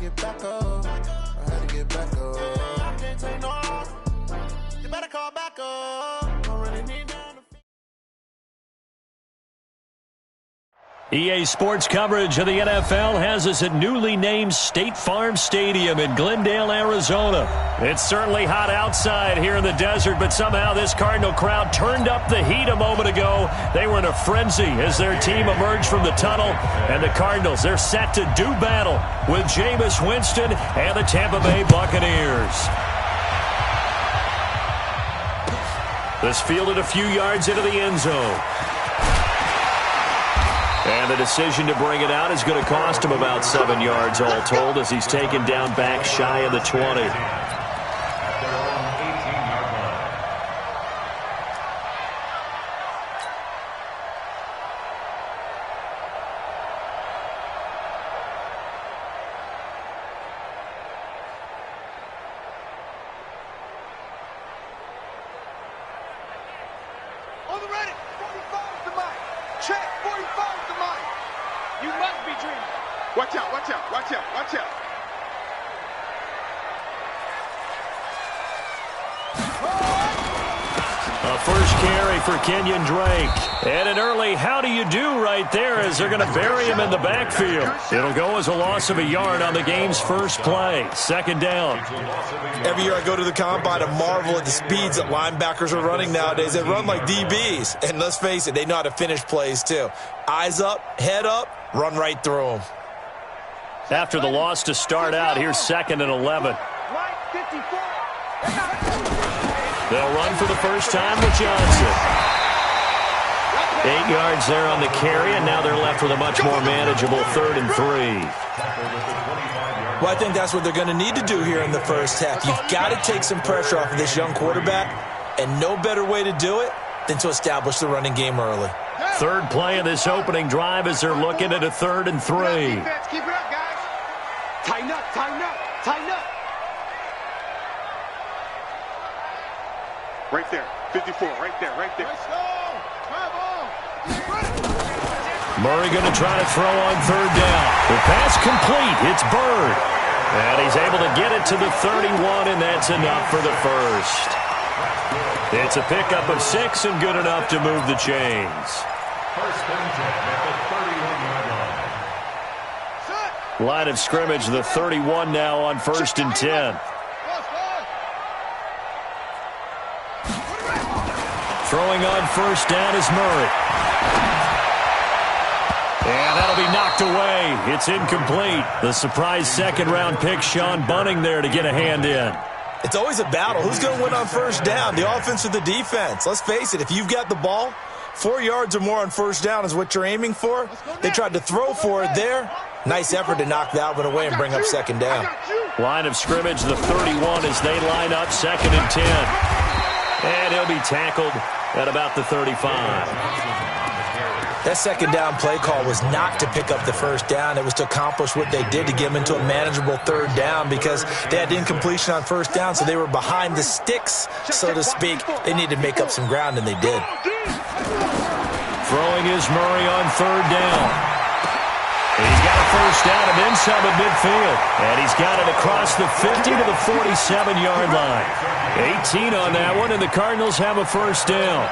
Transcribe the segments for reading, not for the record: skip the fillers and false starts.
get back up. I had to get back up. I can't take no more. You better call back up. Don't really need none. EA Sports coverage of the NFL has us at newly named State Farm Stadium in Glendale, Arizona. It's certainly hot outside here in the desert, but somehow this Cardinal crowd turned up the heat a moment ago. They were in a frenzy as their team emerged from the tunnel, and the Cardinals, they're set to do battle with Jameis Winston and the Tampa Bay Buccaneers. This fielded a few yards into the end zone. And the decision to bring it out is going to cost him about 7 yards all told as he's taken down back shy of the 20. On the ready, 45 is the mic. Check, 45 is the mic. You must be dreaming. Watch out, watch out, watch out, watch out. A first carry for Kenyon Drake. And an early how do you do right there as they're going to bury him in the backfield. It'll go as a loss of a yard on the game's first play. Second down. Every year I go to the combine and marvel at the speeds that linebackers are running nowadays. They run like DBs. And let's face it, they know how to finish plays too. Eyes up, head up, run right through them. After the loss to start out, here's 2nd and 11. They'll run for the first time with Johnson. 8 yards there on the carry, and now they're left with a much more manageable 3rd and 3. Well, I think that's what they're going to need to do here in the first half. You've got to take some pressure off of this young quarterback, and no better way to do it than to establish the running game early. Third play of this opening drive as they're looking at a 3rd and 3. Keep it up, guys. Tighten up, tighten up, tighten up. Right there, 54, right there, right there. Murray going to try to throw on 3rd down. The pass complete. It's Bird. And he's able to get it to the 31, and that's enough for the first. It's a pickup of 6 and good enough to move the chains. Line of scrimmage, the 31 now on 1st and 10. Throwing on 1st down is Murray. And that'll be knocked away. It's incomplete. The surprise 2nd-round pick, Sean Bunning, there to get a hand in. It's always a battle. Who's going to win on 1st down, the offense or the defense? Let's face it, if you've got the ball, 4 yards or more on 1st down is what you're aiming for. They tried to throw for it there. Nice effort to knock that one away and bring up 2nd down. Line of scrimmage, the 31 as they line up 2nd and 10. And he'll be tackled at about the 35. That 2nd down play call was not to pick up the 1st down. It was to accomplish what they did to get them into a manageable 3rd down because they had incompletion on 1st down, so they were behind the sticks, so to speak. They needed to make up some ground, and they did. Throwing is Murray on 3rd down. He's got a 1st down and then some at midfield. And he's got it across the 50 to the 47-yard line. 18 on that one, and the Cardinals have a 1st down.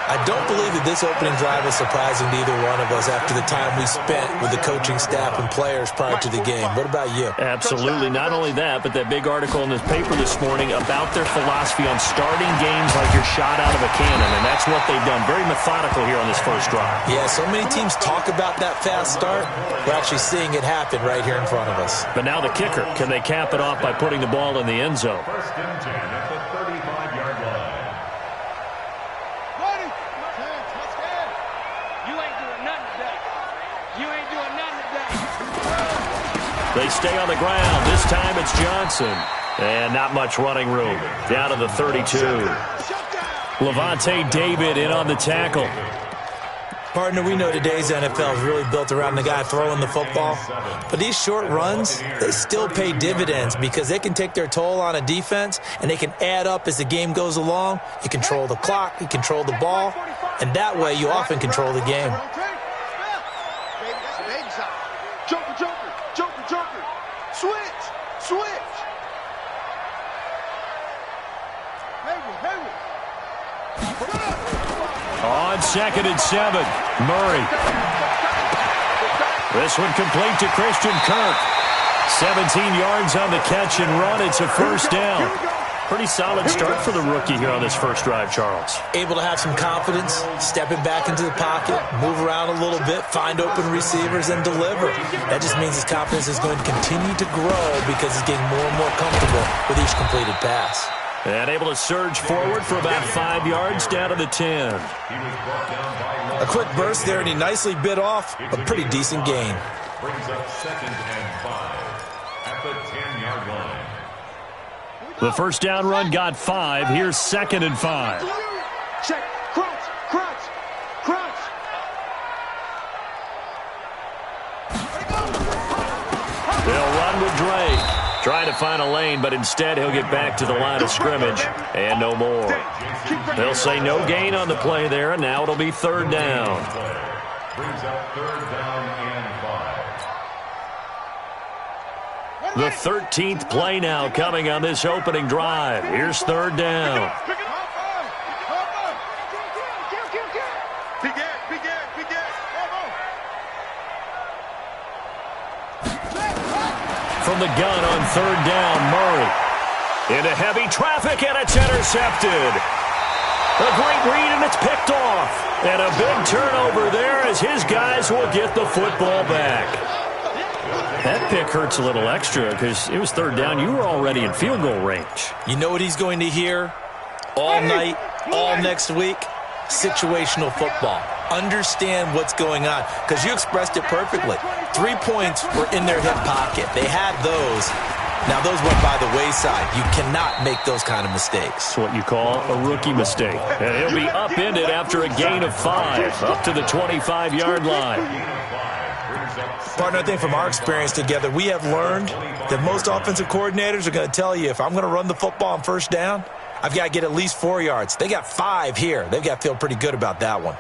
I don't believe that this opening drive is surprising to either one of us after the time we spent with the coaching staff and players prior to the game. What about you? Absolutely. Not only that, but that big article in the paper this morning about their philosophy on starting games like you're shot out of a cannon, and that's what they've done. Very methodical here on this first drive. Yeah, so many teams talk about that fast start. We're actually seeing it happen right here in front of us. But now the kicker. Can they cap it off by putting the ball in the end zone? 1st and 10 at the 35-yard line. They stay on the ground. This time it's Johnson. And not much running room. Down to the 32. Levante David in on the tackle. Partner, we know today's NFL is really built around the guy throwing the football. But these short runs, they still pay dividends because they can take their toll on a defense and they can add up as the game goes along. You control the clock, you control the ball, and that way you often control the game. Switch. On 2nd and 7, Murray. This one complete to Christian Kirk. 17 yards on the catch and run. It's a first down. Pretty solid start for the rookie here on this first drive, Charles. Able to have some confidence, stepping back into the pocket, move around a little bit, find open receivers, and deliver. That just means his confidence is going to continue to grow because he's getting more and more comfortable with each completed pass. And able to surge forward for about 5 yards down to the 10. A quick burst there, and he nicely bit off a pretty decent gain. Brings up 2nd and 5 at the 10-yard line. The first down run got 5. Here's 2nd and 5. Check. Crunch. They'll run with Drake. Trying to find a lane, but instead he'll get back to the line of scrimmage and no more. They'll say no gain on the play there, and now it'll be 3rd down. Brings up 3rd down and 5. The 13th play now coming on this opening drive. Here's 3rd down. From the gun on 3rd down, Murray. Into heavy traffic, and it's intercepted. A great read, and it's picked off. And a big turnover there as his guys will get the football back. That pick hurts a little extra because it was 3rd down. You were already in field goal range. You know what he's going to hear all night, all next week? Situational football. Understand what's going on, because you expressed it perfectly. 3 points were in their hip pocket. They had those. Now, those went by the wayside. You cannot make those kind of mistakes. It's what you call a rookie mistake. And he'll be upended after a gain of 5, up to the 25-yard line. Partner, I think from our experience together, we have learned that most offensive coordinators are going to tell you, if I'm going to run the football on 1st down, I've got to get at least 4 yards. They got 5 here. They've got to feel pretty good about that one.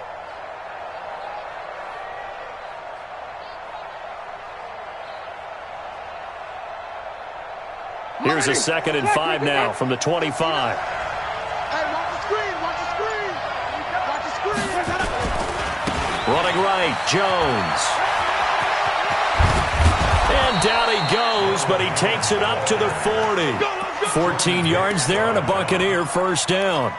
Here's a 2nd and 5 now from the 25. Hey, watch the screen. Watch the screen. Running right, Jones. And down he goes, but he takes it up to the 40. 14 yards there and a Buccaneer 1st down.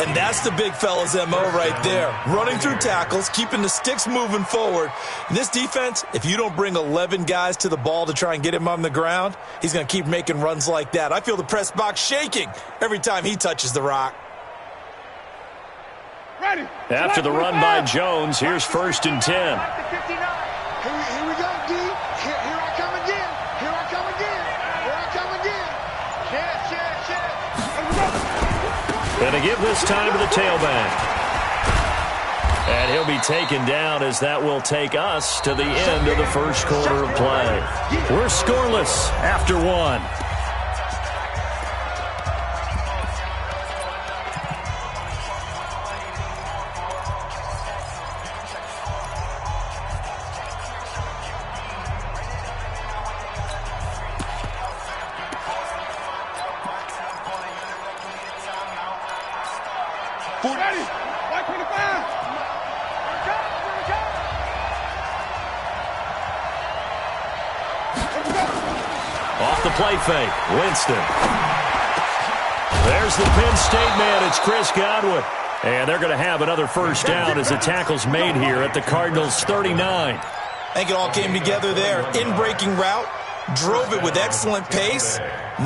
And that's the big fella's MO right there. Running through tackles, keeping the sticks moving forward. In this defense, if you don't bring 11 guys to the ball to try and get him on the ground, he's going to keep making runs like that. I feel the press box shaking every time he touches the rock. Ready. After the run by Jones, here's 1st and 10. Here we go, D. Here I come again. And to give this time to the tailback. And he'll be taken down as that will take us to the end of the first quarter of play. We're scoreless after 1. Off the play fake, Winston. There's the Penn State man. It's Chris Godwin. And they're going to have another first down as the tackle's made here at the Cardinals' 39. I think it all came together there. In-breaking route, drove it with excellent pace.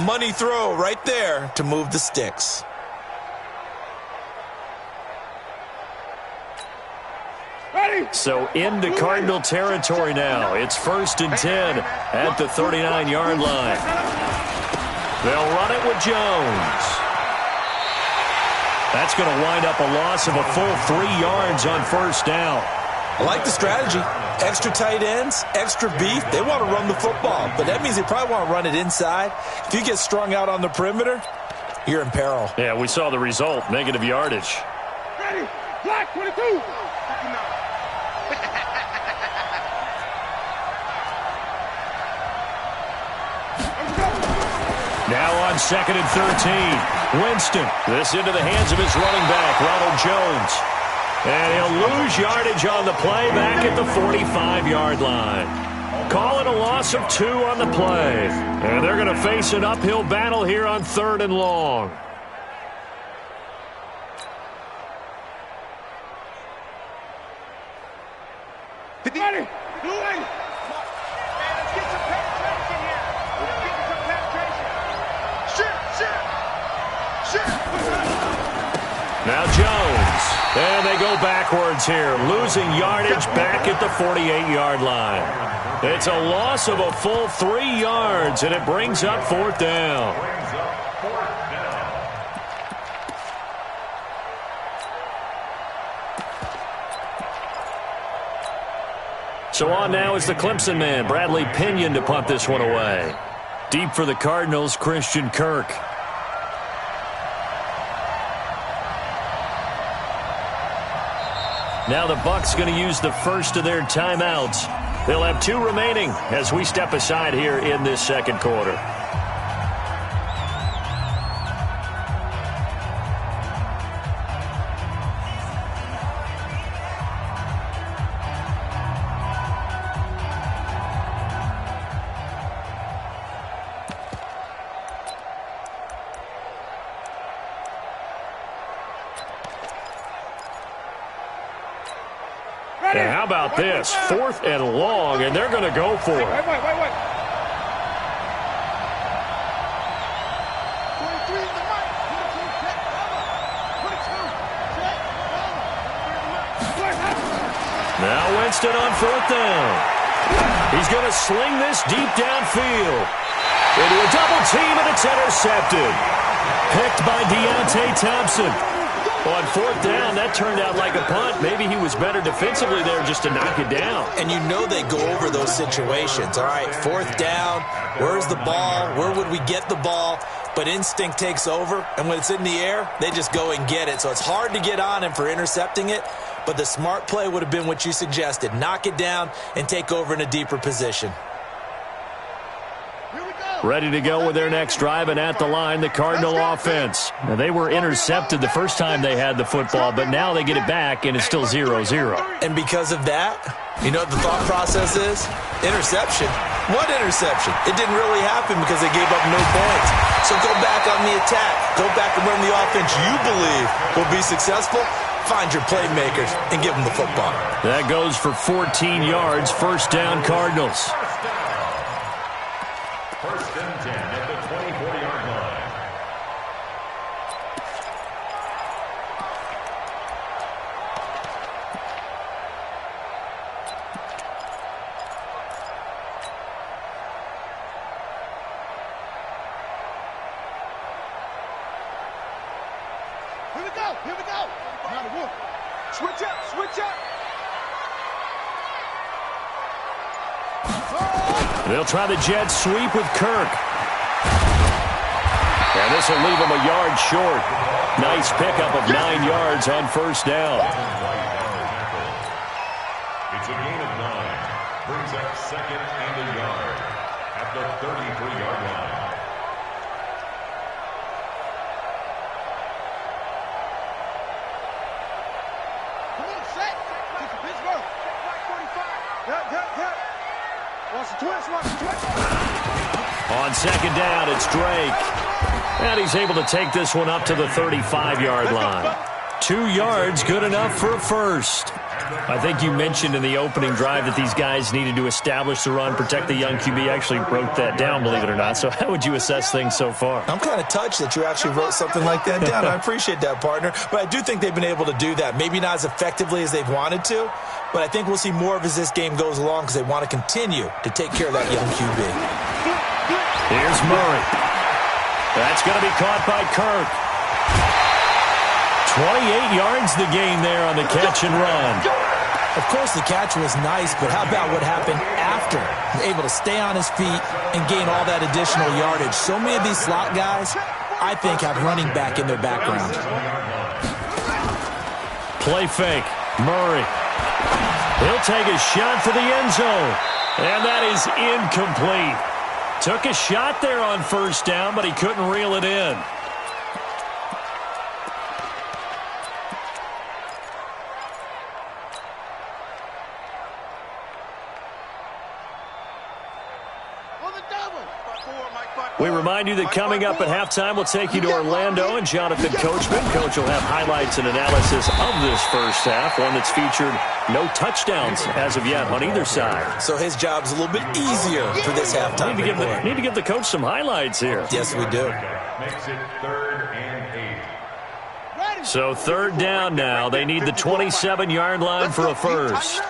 Money throw right there to move the sticks. So into Cardinal territory now. It's 1st and 10 at the 39-yard line. They'll run it with Jones. That's going to wind up a loss of a full 3 yards on 1st down. I like the strategy. Extra tight ends, extra beef. They want to run the football, but that means they probably want to run it inside. If you get strung out on the perimeter, you're in peril. Yeah, we saw the result, negative yardage. Ready, black 22. Now on 2nd and 13. Winston. This into the hands of his running back, Ronald Jones. And he'll lose yardage on the play back at the 45-yard line. Call it a loss of 2 on the play. And they're going to face an uphill battle here on 3rd and long. Ready. Do it. Let's get some penetration here. Let's get some penetration. Shit. Now Jones. And they go backwards here, losing yardage back at the 48-yard line. It's a loss of a full 3 yards, and it brings up 4th down. So on now is the Clemson man, Bradley Pinion, to punt this one away. Deep for the Cardinals, Christian Kirk. Now the Bucs going to use the first of their timeouts. They'll have 2 remaining as we step aside here in this 2nd quarter. And how about this? 4th and long, and they're going to go for it. Wait. 23 in the right. 22, check, Now Winston on 4th down. He's going to sling this deep downfield. Into a double team, and it's intercepted. Picked by Deontay Thompson. On 4th down, that turned out like a punt. Maybe he was better defensively there just to knock it down. And you know they go over those situations. All right, 4th down, where's the ball? Where would we get the ball? But instinct takes over, and when it's in the air, they just go and get it. So it's hard to get on him for intercepting it, but the smart play would have been what you suggested. Knock it down and take over in a deeper position. Ready to go with their next drive, and at the line, the Cardinal offense. Now, they were intercepted the first time they had the football, but now they get it back, and it's still 0-0. And because of that, you know what the thought process is? Interception. What interception? It didn't really happen because they gave up no points. So go back on the attack. Go back and run the offense you believe will be successful. Find your playmakers and give them the football. That goes for 14 yards. 1st down, Cardinals. 1st and 10 at the 24-yard line. Here we go. Now the wolf. Switch up. They'll try the jet sweep with Kirk. And this will leave him a yard short. Nice pickup of 9 yards on 1st down. It's a gain of 9. Brings up 2nd and a yard at the 33-yard line. Come on, set. Get to Pittsburgh. Check back 45. Yep. Watch the twist. On 2nd down, it's Drake. And he's able to take this one up to the 35-yard line. 2 yards, good enough for a first. I think you mentioned in the opening drive that these guys needed to establish the run, protect the young QB. Actually wrote that down, believe it or not. So how would you assess things so far? I'm kind of touched that you actually wrote something like that down. I appreciate that, partner. But I do think they've been able to do that. Maybe not as effectively as they've wanted to, but I think we'll see more of as this game goes along because they want to continue to take care of that young QB. Here's Murray. That's going to be caught by Kirk. 28 yards the gain there on the catch and run. Of course, the catch was nice, but how about what happened after? Able to stay on his feet and gain all that additional yardage. So many of these slot guys, I think, have running back in their background. Play fake. Murray. He'll take a shot for the end zone. And that is incomplete. Took a shot there on first down, but he couldn't reel it in. We remind you that coming up at halftime, we'll take you to Orlando and Jonathan Coachman. Coach will have highlights and analysis of this first half, one that's featured no touchdowns as of yet on either side. So his job's a little bit easier for this halftime. Need to give the coach some highlights here. Yes, we do. Makes it 3rd and 8. So 3rd down now. They need the 27-yard line for a first.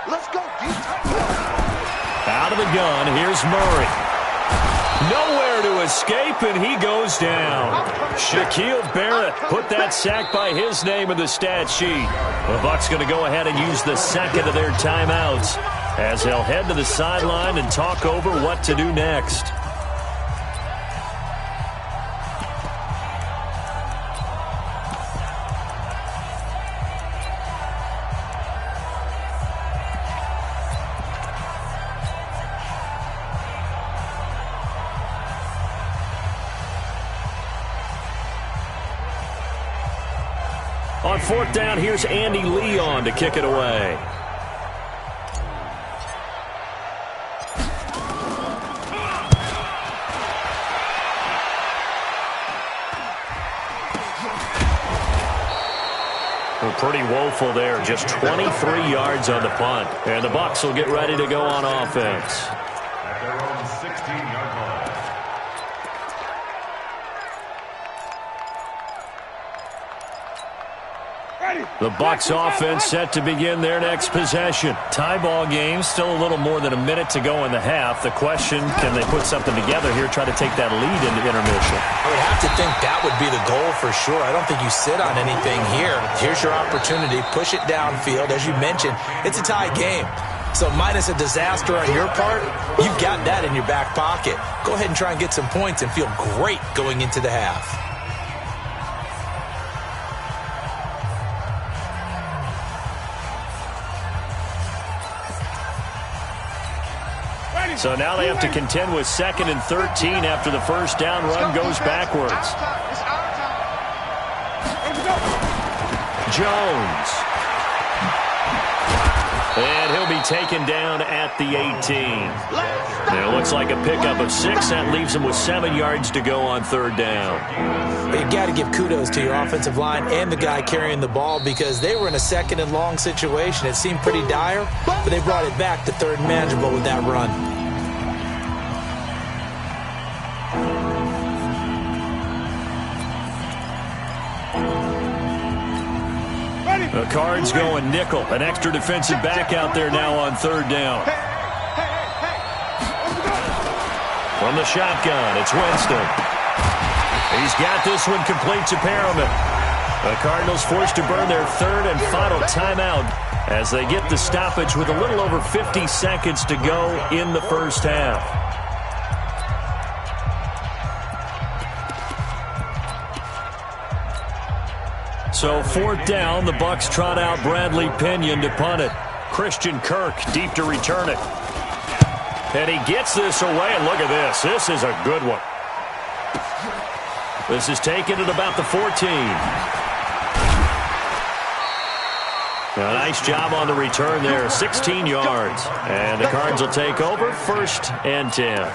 Let's go. Out of the gun, here's Murray. Nowhere to escape, and he goes down. Shaquille Barrett put that sack by his name in the stat sheet. The Bucs going to go ahead and use the second of their timeouts as they'll head to the sideline and talk over what to do next. On 4th down, here's Andy Leon to kick it away. Pretty woeful there, just 23 yards on the punt. And the Bucs will get ready to go on offense. At their own 16-yard line. The Bucs offense set to begin their next possession. Tie ball game, still a little more than a minute to go in the half. The question, can they put something together here, try to take that lead into intermission? I would have to think that would be the goal for sure. I don't think you sit on anything here. Here's your opportunity. Push it downfield. As you mentioned, it's a tie game. So minus a disaster on your part, you've got that in your back pocket. Go ahead and try and get some points and feel great going into the half. So now they have to contend with 2nd and 13 after the first down run goes backwards. Jones. And he'll be taken down at the 18. It looks like a pickup of 6. That leaves him with 7 yards to go on 3rd down. But you got to give kudos to your offensive line and the guy carrying the ball because they were in a 2nd and long situation. It seemed pretty dire, but they brought it back to 3rd and manageable with that run. The Cards going nickel. An extra defensive back out there now on 3rd down. From the shotgun, it's Winston. He's got this one complete to Perriman. The Cardinals forced to burn their 3rd and final timeout as they get the stoppage with a little over 50 seconds to go in the first half. So 4th down, the Bucs trot out Bradley Pinion to punt it. Christian Kirk deep to return it. And he gets this away, and look at this. This is a good one. This is taken at about the 14. A nice job on the return there, 16 yards. And the Cards will take over 1st and 10.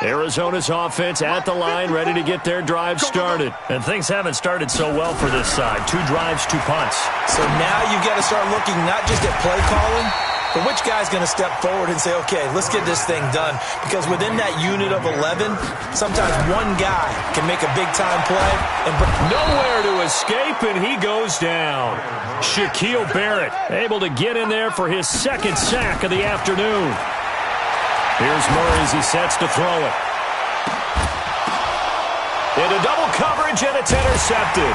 Arizona's offense at the line, ready to get their drive started. And things haven't started so well for this side. 2 drives, 2 punts. So now you've got to start looking not just at play calling, but which guy's going to step forward and say, okay, let's get this thing done. Because within that unit of 11, sometimes one guy can make a big-time play. And nowhere to escape, and he goes down. Shaquille Barrett able to get in there for his 2nd sack of the afternoon. Here's Murray as he sets to throw it. Into double coverage, and it's intercepted.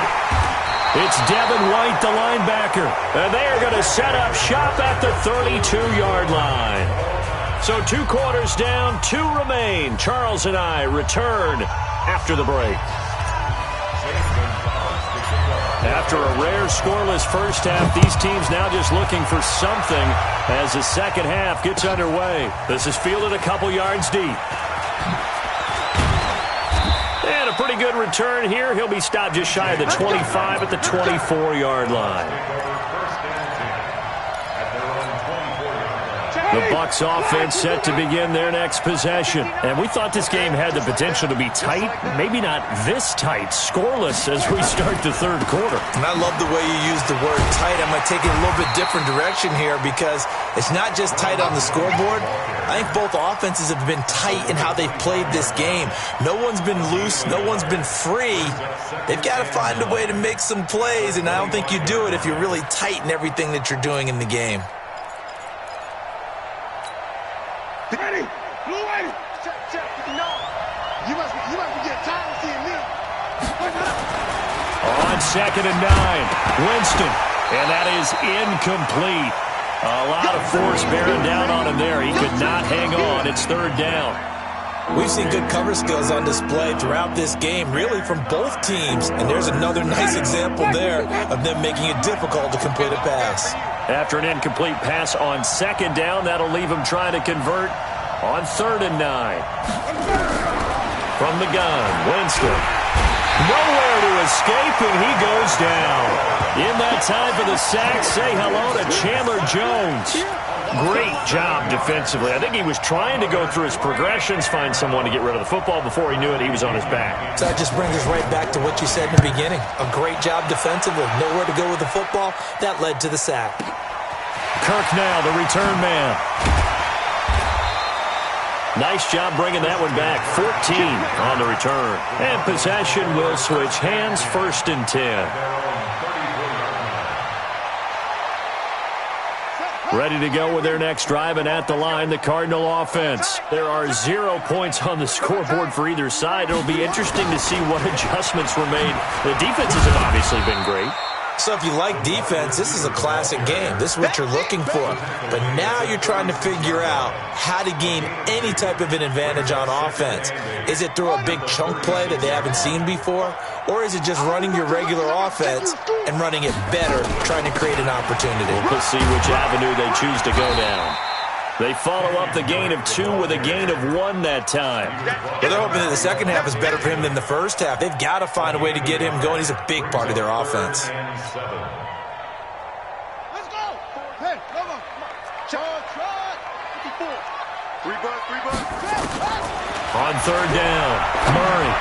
It's Devin White, the linebacker. And they are going to set up shop at the 32-yard line. So 2 quarters down, 2 remain. Charles and I return after the break. After a rare scoreless first half, these teams now just looking for something as the second half gets underway. This is fielded a couple yards deep. And a pretty good return here. He'll be stopped just shy of the 25 at the 24-yard line. The Bucs offense set to begin their next possession. And we thought this game had the potential to be tight, maybe not this tight, scoreless as we start the third quarter. And I love the way you use the word tight. I'm going to take it a little bit different direction here because it's not just tight on the scoreboard. I think both offenses have been tight in how they've played this game. No one's been loose. No one's been free. They've got to find a way to make some plays, and I don't think you do it if you're really tight in everything that you're doing in the game. Ready? Blue way. Check. No. You must be getting tired of seeing me. On 2nd and 9, Winston. And that is incomplete. A lot of force bearing down on him there. He could not hang on. It's 3rd down. We've seen good cover skills on display throughout this game, really from both teams. And there's another nice example there of them making it difficult to complete a pass. After an incomplete pass on 2nd down, that'll leave him trying to convert on 3rd and 9. From the gun, Winston. Nowhere to escape, and he goes down. In that time for the sack, say hello to Chandler Jones. Great job defensively. I think he was trying to go through his progressions, find someone to get rid of the football. Before he knew it, he was on his back. So that just brings us right back to what you said in the beginning. A great job defensively. Nowhere to go with the football. That led to the sack. Kirk now, the return man. Nice job bringing that one back. 14 on the return. And possession will switch hands, 1st and 10. Ready to go with their next drive, and at the line, the Cardinal offense. There are 0 points on the scoreboard for either side. It'll be interesting to see what adjustments were made. The defenses have obviously been great. So if you like defense, this is a classic game. This is what you're looking for. But now you're trying to figure out how to gain any type of an advantage on offense. Is it through a big chunk play that they haven't seen before? Or is it just running your regular offense and running it better, trying to create an opportunity? We'll see which avenue they choose to go down. They follow up the gain of 2 with a gain of 1 that time. Well, they're hoping that the second half is better for him than the first half. They've got to find a way to get him going. He's a big part of their offense. Let's go. Hey, come on. Charge. 54. 3 bucks. On 3rd down, Murray.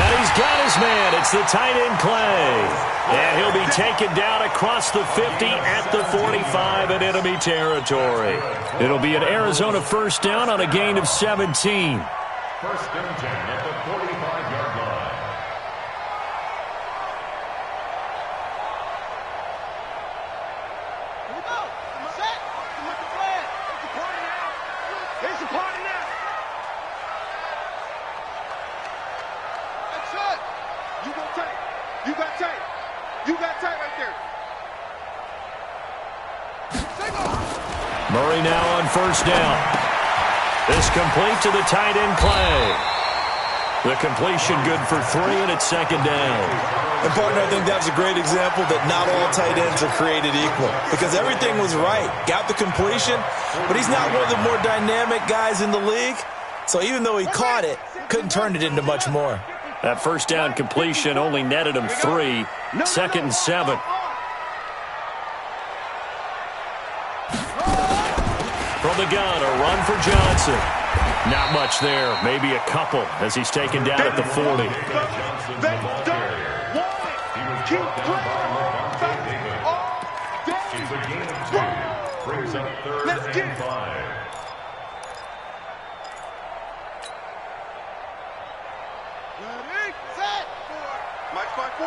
And he's got his man. It's the tight end Clay. And he'll be taken down across the 50 at the 45 in enemy territory. It'll be an Arizona 1st down on a gain of 17. 1st and 10 at the 45-yard line. Here we go. Set. Look the flag. It's a party now. It's a party now. That's it. You got tape. You got tape. You got tape right there. Murray now on 1st down. This complete to the tight end Clay. The completion good for 3, and it's 2nd down. And, partner, I think that's a great example that not all tight ends are created equal because everything was right. Got the completion, but he's not one of the more dynamic guys in the league. So even though he caught it, couldn't turn it into much more. That 1st down completion only netted him 3. 2nd and 7. From the gun, a run for Johnson. Not much there, maybe a couple as he's taken down at the 40. Brings up 3rd and 5. Ready, set. Mike 5-4.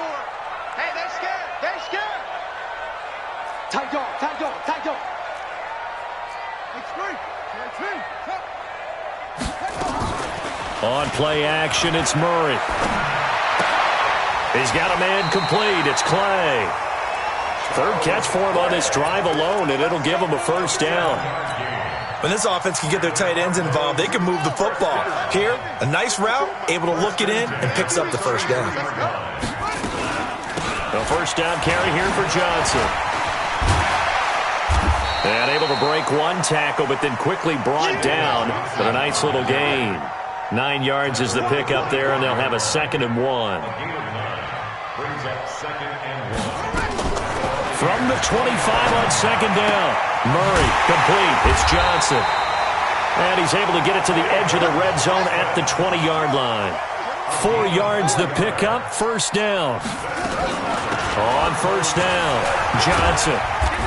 Hey, they're scared. They're scared. Tight dog. On play action, it's Murray. He's got a man complete. It's Clay. 3rd catch for him on this drive alone, and it'll give him a 1st down. When this offense can get their tight ends involved, they can move the football. Here, a nice route, able to look it in, and picks up the first down. The first down carry here for Johnson. And able to break one tackle, but then quickly brought down for a nice little gain. 9 yards is the pickup there, and they'll have a 2nd and 1. Brings up 2nd and 1. From the 25 on 2nd down. Murray complete. It's Johnson. And he's able to get it to the edge of the red zone at the 20-yard line. 4 yards the pickup, first down. On first down, Johnson.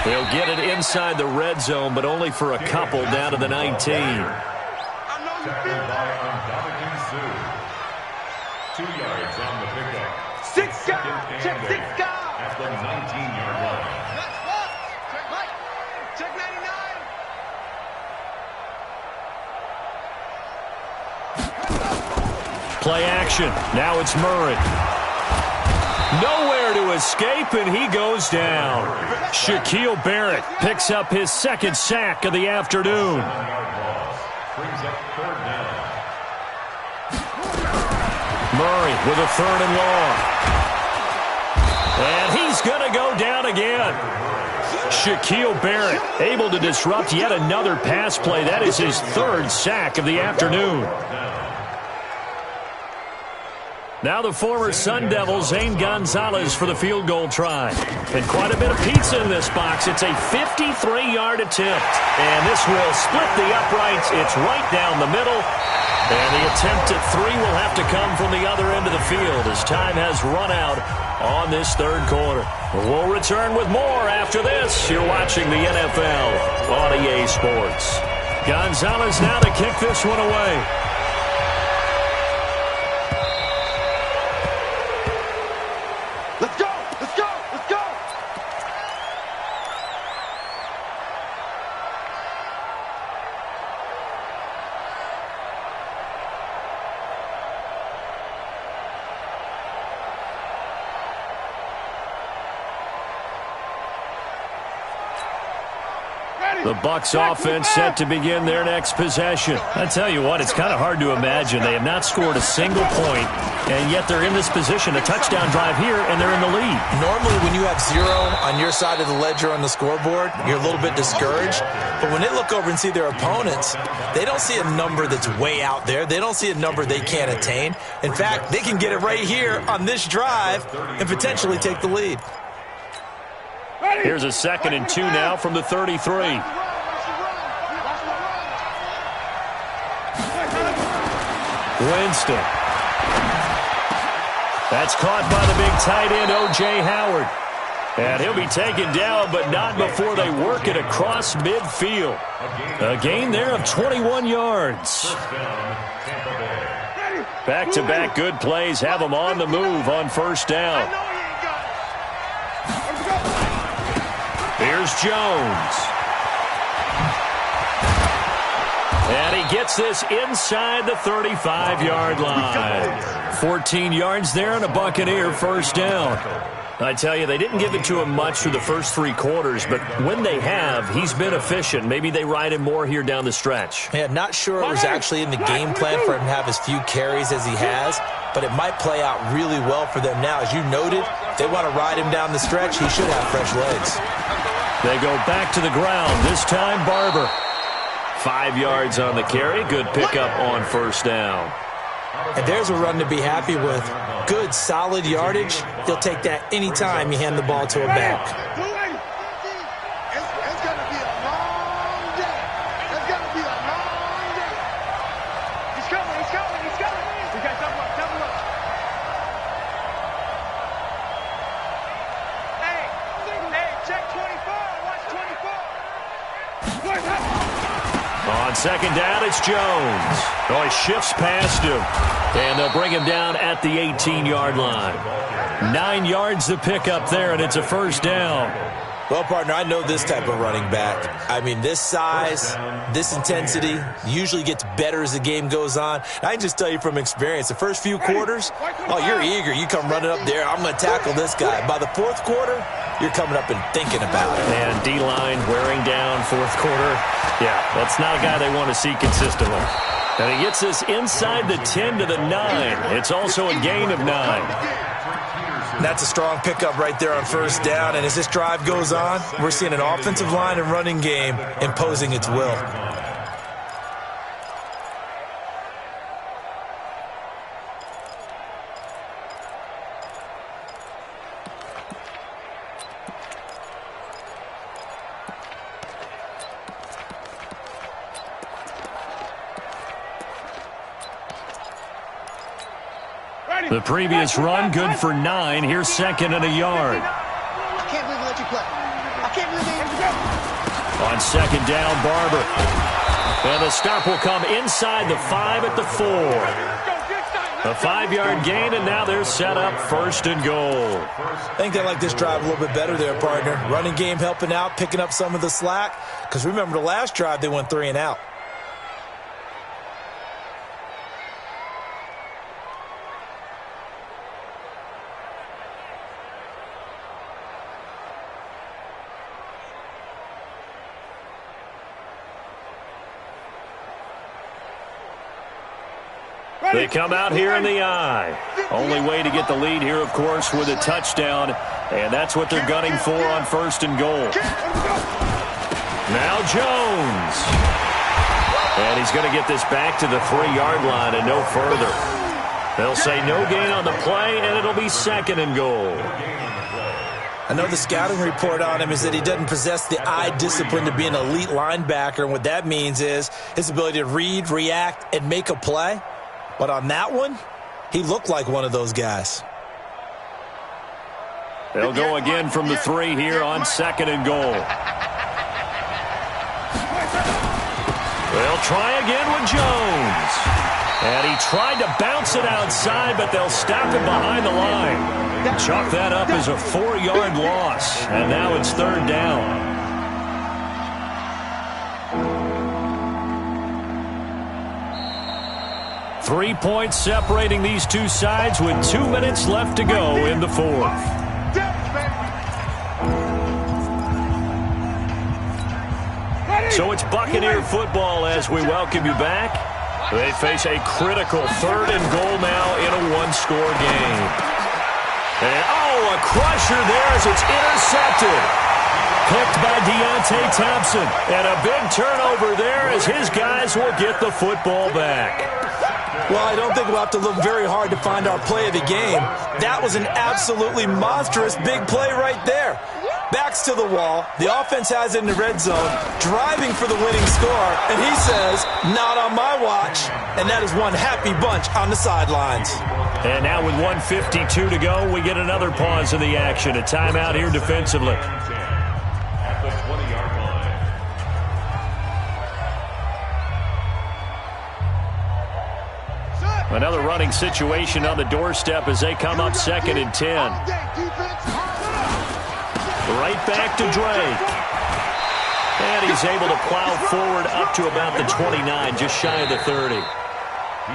He'll get it inside the red zone, but only for a couple down to the 19. Tackled by Ndamukong Suh. 2 yards on the pickup. 6 guys. Check 6 guys. At the 19-yard line. Check 99. Play action. Now it's Murray. Nowhere to escape, and he goes down. Shaquille Barrett picks up his 2nd sack of the afternoon. Brings up 3rd down. Murray with a 3rd and long. And he's going to go down again. Shaquille Barrett able to disrupt yet another pass play. That is his 3rd sack of the afternoon. Now the former Sun Devil, Zane Gonzalez, for the field goal try. And quite a bit of pizza in this box. It's a 53-yard attempt. And this will split the uprights. It's right down the middle. And the attempt at 3 will have to come from the other end of the field as time has run out on this 3rd quarter. We'll return with more after this. You're watching the NFL on EA Sports. Gonzalez now to kick this one away. Let's go. Let's go. Let's go. The Bucs offense set to begin their next possession. I tell you what, it's kind of hard to imagine. They have not scored a single point, and yet they're in this position. A touchdown drive here, and they're in the lead. Normally, when you have 0 on your side of the ledger on the scoreboard, you're a little bit discouraged. But when they look over and see their opponents, they don't see a number that's way out there. They don't see a number they can't attain. In fact, they can get it right here on this drive and potentially take the lead. Here's a 2nd and 2 now from the 33. Winston. That's caught by the big tight end, O.J. Howard. And he'll be taken down, but not before they work it across midfield. A gain there of 21 yards. Back-to-back good plays have them on the move on first down. Here's Jones. And he gets this inside the 35-yard line. 14 yards there and a Buccaneer first down. I tell you, they didn't give it to him much through the first 3 quarters, but when they have, he's been efficient. Maybe they ride him more here down the stretch. Yeah, not sure it was actually in the game plan for him to have as few carries as he has, but it might play out really well for them now. As you noted, they want to ride him down the stretch. He should have fresh legs. They go back to the ground. This time, Barber. 5 yards on the carry. Good pickup on first down. And there's a run to be happy with. Good, solid yardage. You'll take that anytime you hand the ball to a back. It's going to be a long day. It's going to be a long day. He's coming. He's coming. He's coming. We got double up. Double up. Hey, check 24. Watch 24. On second down, it's Jones. Oh, he shifts past him. And they'll bring him down at the 18-yard line. 9 yards to pick up there, and it's a first down. Well, partner, I know this type of running back. I mean, this size, this intensity usually gets better as the game goes on. I can just tell you from experience, the first few quarters, oh, you're eager. You come running up there, I'm going to tackle this guy. By the fourth quarter, you're coming up and thinking about it. And D-line wearing down fourth quarter. Yeah, that's not a guy they want to see consistently. And he gets this inside the 10 to the 9. It's also a gain of 9. That's a strong pickup right there on first down. And as this drive goes on, we're seeing an offensive line and running game imposing its will. The previous run, good for 9. Here's second and a yard. I can't believe we let you play. I can't believe they let you go. On second down, Barber. And the stop will come inside the 5 at the 4. A 5-yard gain, and now they're set up first and goal. I think they like this drive a little bit better there, partner. Running game helping out, picking up some of the slack. Because remember, the last drive, they went 3 and out. They come out here in the eye. Only way to get the lead here, of course, with a touchdown. And that's what they're gunning for on first and goal. Now Jones. And he's going to get this back to the 3-yard line and no further. They'll say no gain on the play, and it'll be second and goal. I know the scouting report on him is that he doesn't possess the eye discipline to be an elite linebacker. And what that means is his ability to read, react, and make a play. But on that one, he looked like one of those guys. They'll go again from the 3 here on second and goal. They'll try again with Jones. And he tried to bounce it outside, but they'll stop him behind the line. Chalk that up as a 4-yard loss. And now it's third down. 3 points separating these two sides with 2 minutes left to go in the fourth. So it's Buccaneer football as we welcome you back. They face a critical third and goal now in a one-score game. And, a crusher there as it's intercepted. Picked by Deontay Thompson. And a big turnover there as his guys will get the football back. Well, I don't think we'll have to look very hard to find our play of the game. That was an absolutely monstrous big play right there. Backs to the wall. The offense has it in the red zone, driving for the winning score. And he says, not on my watch. And that is one happy bunch on the sidelines. And now with 1:52 to go, we get another pause in the action. A timeout here defensively. At the 20-yard line. Another running situation on the doorstep as they come up second and 10. Right back to Drake. And he's able to plow forward up to about the 29, just shy of the 30.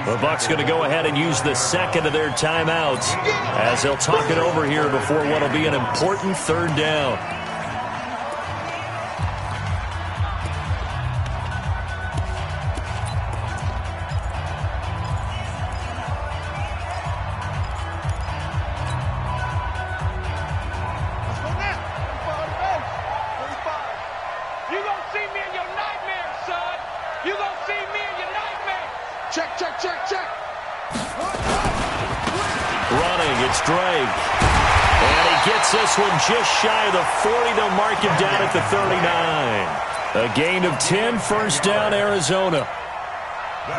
The Bucs going to go ahead and use the second of their timeouts as they'll talk it over here before what will be an important third down. It's Drake. And he gets this one just shy of the 40. They'll mark him down at the 39. A gain of 10, first down, Arizona.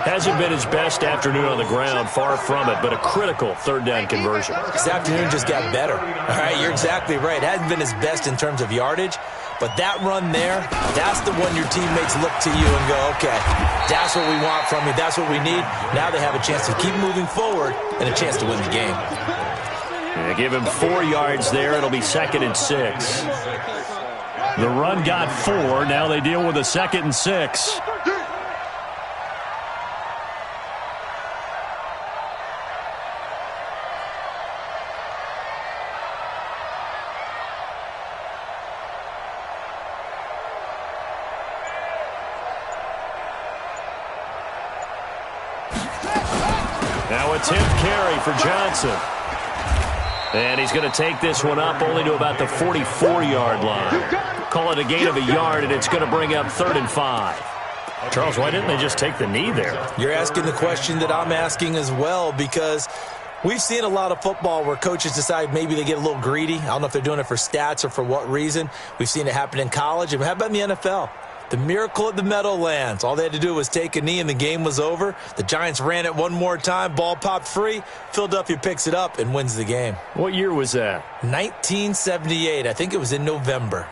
Hasn't been his best afternoon on the ground, far from it, but a critical third down conversion. This afternoon just got better. All right, you're exactly right. It hasn't been his best in terms of yardage, but that run there, that's the one your teammates look to you and go, okay, that's what we want from you. That's what we need. Now they have a chance to keep moving forward and a chance to win the game. Yeah, give him 4 yards there. It'll be second and 6. The run got 4. Now they deal with a 2nd and 6. Now a 10th carry for Johnson. And he's going to take this one up only to about the 44-yard line. Call it a gain of a yard, and it's going to bring up 3rd and 5. Charles, why didn't they just take the knee there? You're asking the question that I'm asking as well, because we've seen a lot of football where coaches decide maybe they get a little greedy. I don't know if they're doing it for stats or for what reason. We've seen it happen in college. And how about in the NFL? The miracle at the Meadowlands. All they had to do was take a knee and the game was over. The Giants ran it one more time. Ball popped free. Philadelphia picks it up and wins the game. What year was that? 1978. I think it was in November.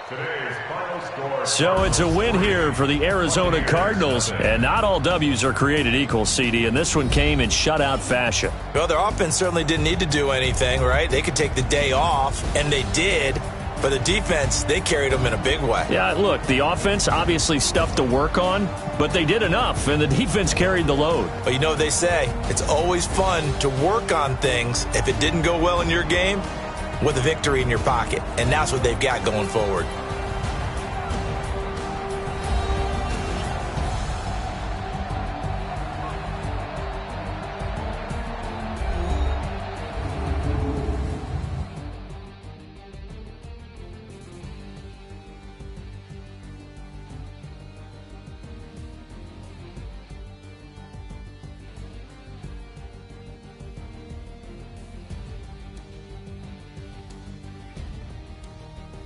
Today's final score. So it's a win here for the Arizona Cardinals. And not all W's are created equal, CD, and this one came in shutout fashion. Well, their offense certainly didn't need to do anything, right? They could take the day off, and they did. But the defense, they carried them in a big way. Yeah, look, the offense obviously stuff to work on, but they did enough, and the defense carried the load. But you know what they say, it's always fun to work on things if it didn't go well in your game with a victory in your pocket. And that's what they've got going forward.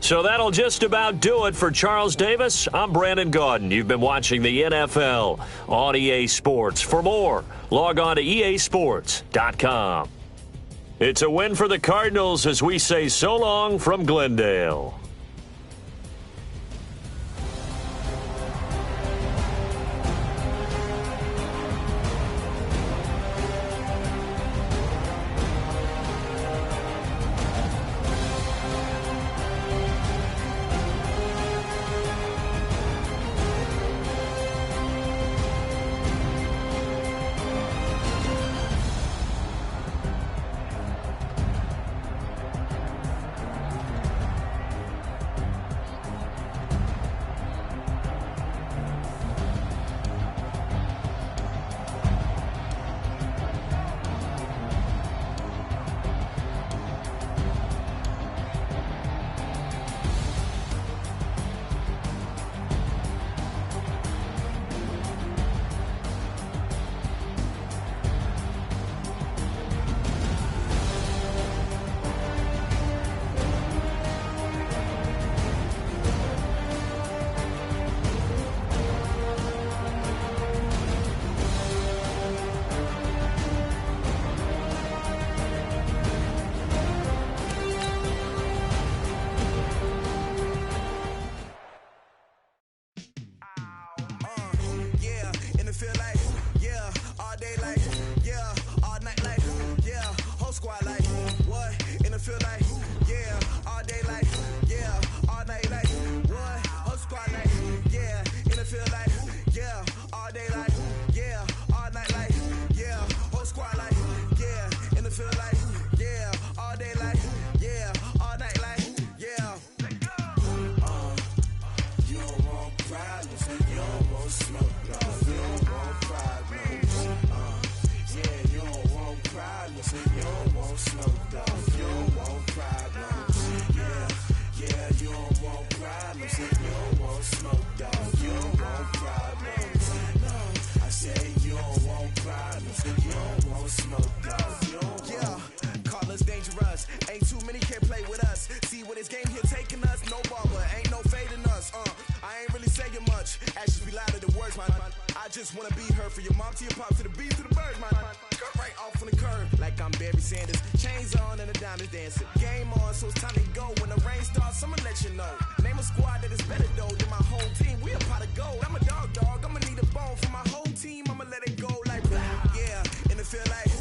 So that'll just about do it for Charles Davis. I'm Brandon Gaudin. You've been watching the NFL on EA Sports. For more, log on to easports.com. It's a win for the Cardinals as we say so long from Glendale. just wanna be her. For your mom to your pop to the beat to the birds, man. Cut right off on the curb like I'm Barry Sanders. Chains on and the diamonds dancing. Game on, so it's time to go. When the rain starts, I'ma let you know. Name a squad that is better though than my whole team. We a pot of gold. I'm a dog. I'ma need a bone for my whole team. I'ma let it go like blah. Yeah, and it feel like